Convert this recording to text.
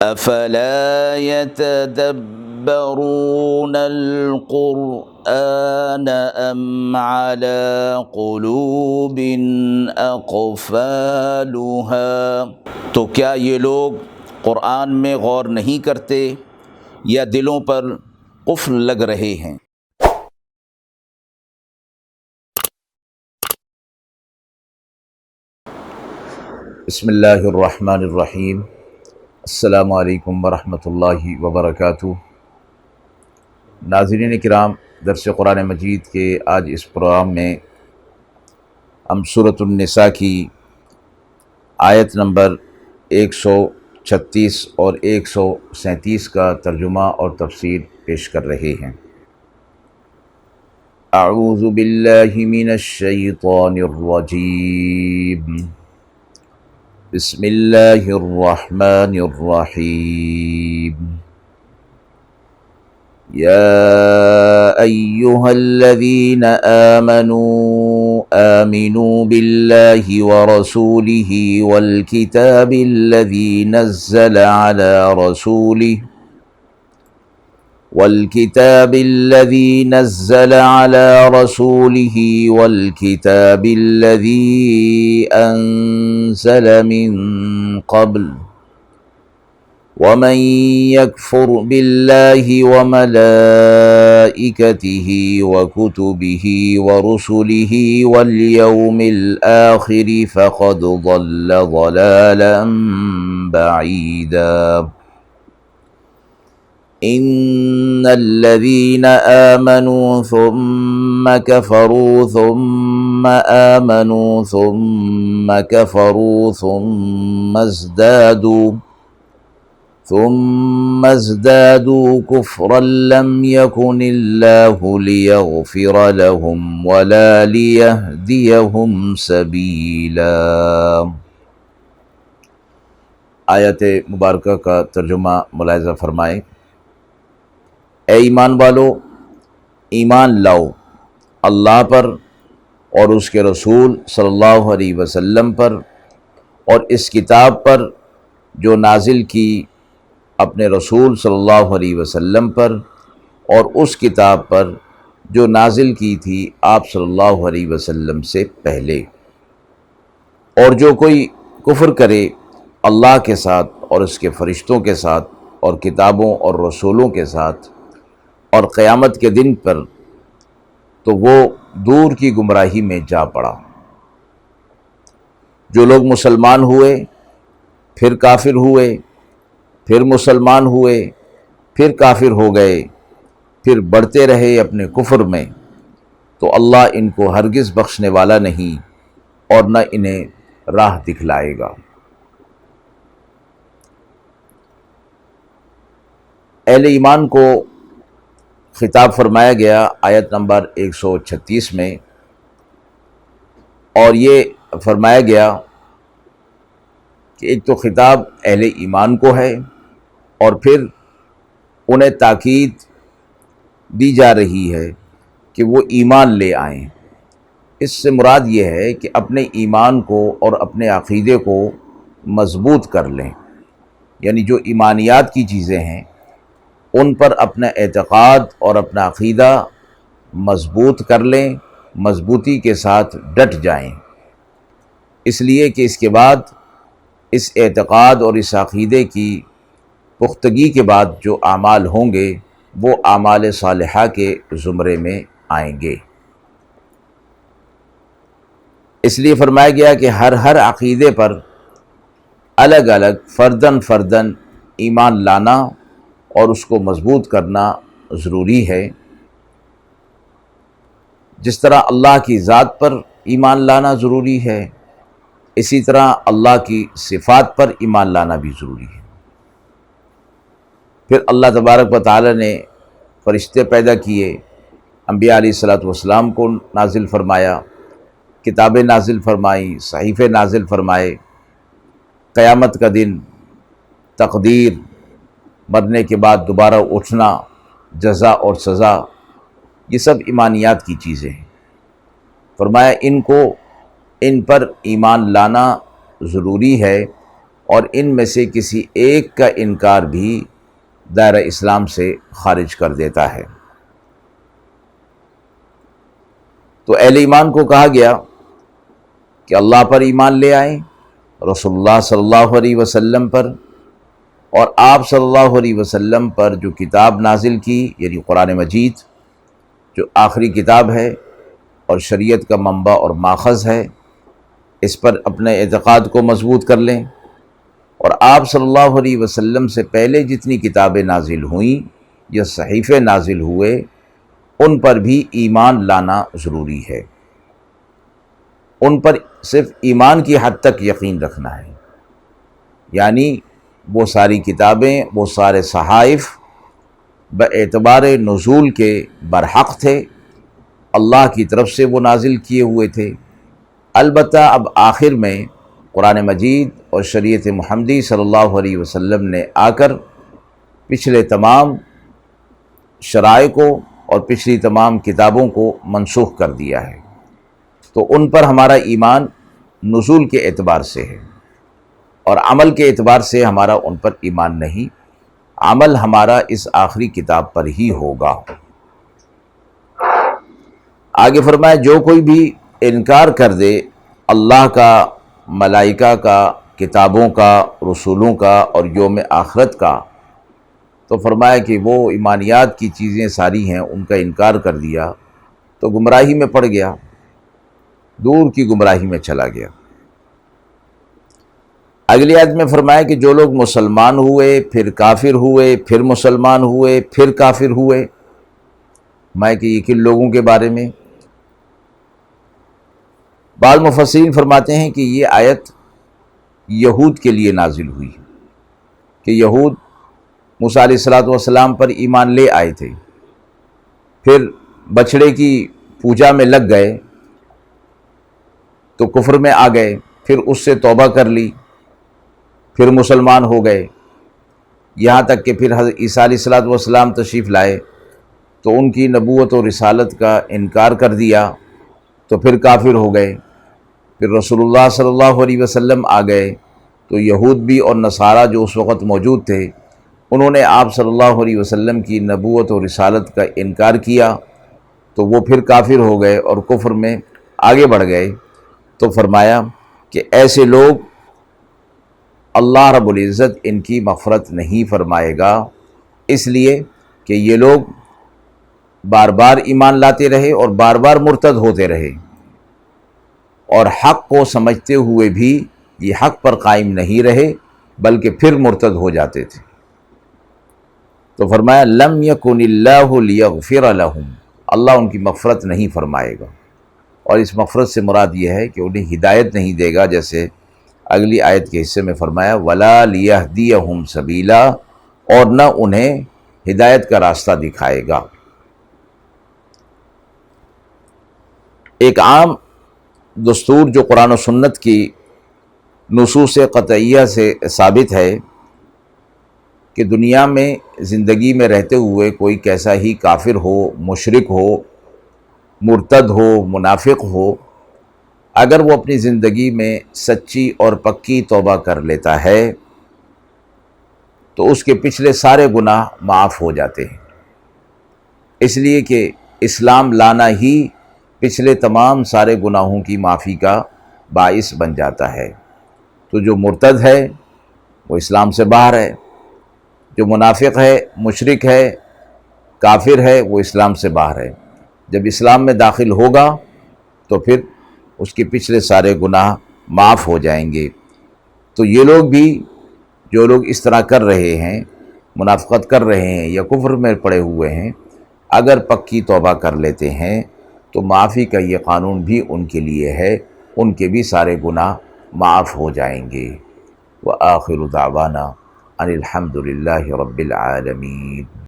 افلا يتدبرون القرآن ام على قلوب اقفالها، تو کیا یہ لوگ قرآن میں غور نہیں کرتے یا دلوں پر قفل لگ رہے ہیں؟ بسم اللہ الرحمن الرحیم۔ السلام علیکم ورحمۃ اللہ وبرکاتہ۔ ناظرین کرام، درس قرآن مجید کے آج اس پروگرام میں ہم سورۃ النساء کی آیت نمبر 136 اور 137 کا ترجمہ اور تفسیر پیش کر رہے ہیں۔ اعوذ باللہ من الشیطان الرجیم، بسم اللہ الرحمن الرحیم۔ یا ایہا الذین آمنوا آمنوا باللہ ورسولہ والکتاب الذی نزل علی رسولہ والكتاب الذي نزل على رسوله والكتاب الذي أنزل من قبل ومن يكفر بالله وملائكته وكتبه ورسله واليوم الآخر فقد ضل ضلالا بعيدا۔ ان الذين آمنوا ثم كفروا ثم آمنوا ثم كفروا ثم ازدادوا كفرا لم يكن الله ليغفر لهم ولا ليهديهم سبيلا۔ آیت مبارکہ کا ترجمہ ملاحظہ فرمائیں۔ اے ایمان والو، ایمان لاؤ اللہ پر اور اس کے رسول صلی اللہ علیہ وسلم پر اور اس کتاب پر جو نازل کی اپنے رسول صلی اللہ علیہ وسلم پر، اور اس کتاب پر جو نازل کی تھی آپ صلی اللہ علیہ وسلم سے پہلے۔ اور جو کوئی کفر کرے اللہ کے ساتھ اور اس کے فرشتوں کے ساتھ اور کتابوں اور رسولوں کے ساتھ اور قیامت کے دن پر، تو وہ دور کی گمراہی میں جا پڑا۔ جو لوگ مسلمان ہوئے، پھر کافر ہوئے، پھر مسلمان ہوئے، پھر کافر ہو گئے، پھر بڑھتے رہے اپنے کفر میں، تو اللہ ان کو ہرگز بخشنے والا نہیں اور نہ انہیں راہ دکھلائے گا۔ اہل ایمان کو خطاب فرمایا گیا آیت نمبر 136 میں، اور یہ فرمایا گیا کہ ایک تو خطاب اہل ایمان کو ہے، اور پھر انہیں تاکید دی جا رہی ہے کہ وہ ایمان لے آئیں۔ اس سے مراد یہ ہے کہ اپنے ایمان کو اور اپنے عقیدے کو مضبوط کر لیں، یعنی جو ایمانیات کی چیزیں ہیں ان پر اپنا اعتقاد اور اپنا عقیدہ مضبوط کر لیں، مضبوطی کے ساتھ ڈٹ جائیں، اس لیے کہ اس کے بعد اس اعتقاد اور اس عقیدے کی پختگی کے بعد جو اعمال ہوں گے وہ اعمال صالحہ کے زمرے میں آئیں گے۔ اس لیے فرمایا گیا کہ ہر عقیدے پر الگ الگ فرداً ایمان لانا اور اس کو مضبوط کرنا ضروری ہے۔ جس طرح اللہ کی ذات پر ایمان لانا ضروری ہے، اسی طرح اللہ کی صفات پر ایمان لانا بھی ضروری ہے۔ پھر اللہ تبارک و تعالی نے فرشتے پیدا کیے، انبیاء علیہ الصلوۃ والسلام کو نازل فرمایا، کتابیں نازل فرمائیں، صحیفے نازل فرمائے، قیامت کا دن، تقدیر، مرنے کے بعد دوبارہ اٹھنا، جزا اور سزا، یہ سب ایمانیات کی چیزیں ہیں۔ فرمایا ان پر ایمان لانا ضروری ہے، اور ان میں سے کسی ایک کا انکار بھی دائرہ اسلام سے خارج کر دیتا ہے۔ تو اہل ایمان کو کہا گیا کہ اللہ پر ایمان لے آئیں، رسول اللہ صلی اللہ علیہ وسلم پر، اور آپ صلی اللہ علیہ وسلم پر جو کتاب نازل کی، یعنی قرآن مجید جو آخری کتاب ہے اور شریعت کا منبع اور ماخذ ہے، اس پر اپنے اعتقاد کو مضبوط کر لیں، اور آپ صلی اللہ علیہ وسلم سے پہلے جتنی کتابیں نازل ہوئیں یا صحیفے نازل ہوئے ان پر بھی ایمان لانا ضروری ہے۔ ان پر صرف ایمان کی حد تک یقین رکھنا ہے، یعنی وہ ساری کتابیں، وہ سارے صحائف باعتبار نزول کے برحق تھے، اللہ کی طرف سے وہ نازل کیے ہوئے تھے۔ البتہ اب آخر میں قرآن مجید اور شریعت محمدی صلی اللہ علیہ وسلم نے آ کر پچھلے تمام شرائع کو اور پچھلی تمام کتابوں کو منسوخ کر دیا ہے، تو ان پر ہمارا ایمان نزول کے اعتبار سے ہے، اور عمل کے اعتبار سے ہمارا ان پر ایمان نہیں، عمل ہمارا اس آخری کتاب پر ہی ہوگا۔ آگے فرمایا جو کوئی بھی انکار کر دے اللہ کا، ملائکہ کا، کتابوں کا، رسولوں کا اور یوم آخرت کا، تو فرمایا کہ وہ ایمانیات کی چیزیں ساری ہیں ان کا انکار کر دیا تو گمراہی میں پڑ گیا، دور کی گمراہی میں چلا گیا۔ اگلی آیت میں فرمایا کہ جو لوگ مسلمان ہوئے پھر کافر ہوئے پھر مسلمان ہوئے پھر کافر ہوئے، میں کہ یہ کن لوگوں کے بارے میں؟ بعض مفسرین فرماتے ہیں کہ یہ آیت یہود کے لیے نازل ہوئی کہ یہود موسیٰ علیہ السلام پر ایمان لے آئے تھے، پھر بچڑے کی پوجا میں لگ گئے تو کفر میں آ گئے، پھر اس سے توبہ کر لی، پھر مسلمان ہو گئے، یہاں تک کہ پھر حضرت عیسیٰ علیہ السلام تشریف لائے تو ان کی نبوت و رسالت کا انکار کر دیا تو پھر کافر ہو گئے، پھر رسول اللہ صلی اللہ علیہ وسلم آ گئے تو یہود بھی اور نصارہ جو اس وقت موجود تھے انہوں نے آپ صلی اللہ علیہ وسلم کی نبوت و رسالت کا انکار کیا تو وہ پھر کافر ہو گئے اور کفر میں آگے بڑھ گئے۔ تو فرمایا کہ ایسے لوگ اللہ رب العزت ان کی مغفرت نہیں فرمائے گا، اس لیے کہ یہ لوگ بار بار ایمان لاتے رہے اور بار بار مرتد ہوتے رہے، اور حق کو سمجھتے ہوئے بھی یہ حق پر قائم نہیں رہے بلکہ پھر مرتد ہو جاتے تھے۔ تو فرمایا لم یکن اللہ لیغفر لہم، اللہ ان کی مغفرت نہیں فرمائے گا، اور اس مغفرت سے مراد یہ ہے کہ انہیں ہدایت نہیں دے گا، جیسے اگلی آیت کے حصے میں فرمایا ولا لیہدیہم سبیلا، اور نہ انہیں ہدایت کا راستہ دکھائے گا۔ ایک عام دستور جو قرآن و سنت کی نصوص قطعیہ سے ثابت ہے کہ دنیا میں زندگی میں رہتے ہوئے کوئی کیسا ہی کافر ہو، مشرک ہو، مرتد ہو، منافق ہو، اگر وہ اپنی زندگی میں سچی اور پکی توبہ کر لیتا ہے تو اس کے پچھلے سارے گناہ معاف ہو جاتے ہیں، اس لیے کہ اسلام لانا ہی پچھلے تمام سارے گناہوں کی معافی کا باعث بن جاتا ہے۔ تو جو مرتد ہے وہ اسلام سے باہر ہے، جو منافق ہے، مشرک ہے، کافر ہے، وہ اسلام سے باہر ہے۔ جب اسلام میں داخل ہوگا تو پھر اس کے پچھلے سارے گناہ معاف ہو جائیں گے۔ تو یہ لوگ بھی، جو لوگ اس طرح کر رہے ہیں، منافقت کر رہے ہیں یا کفر میں پڑے ہوئے ہیں، اگر پکی توبہ کر لیتے ہیں تو معافی کا یہ قانون بھی ان کے لیے ہے، ان کے بھی سارے گناہ معاف ہو جائیں گے۔ وآخر دعوانا ان الحمد للہ رب العالمین۔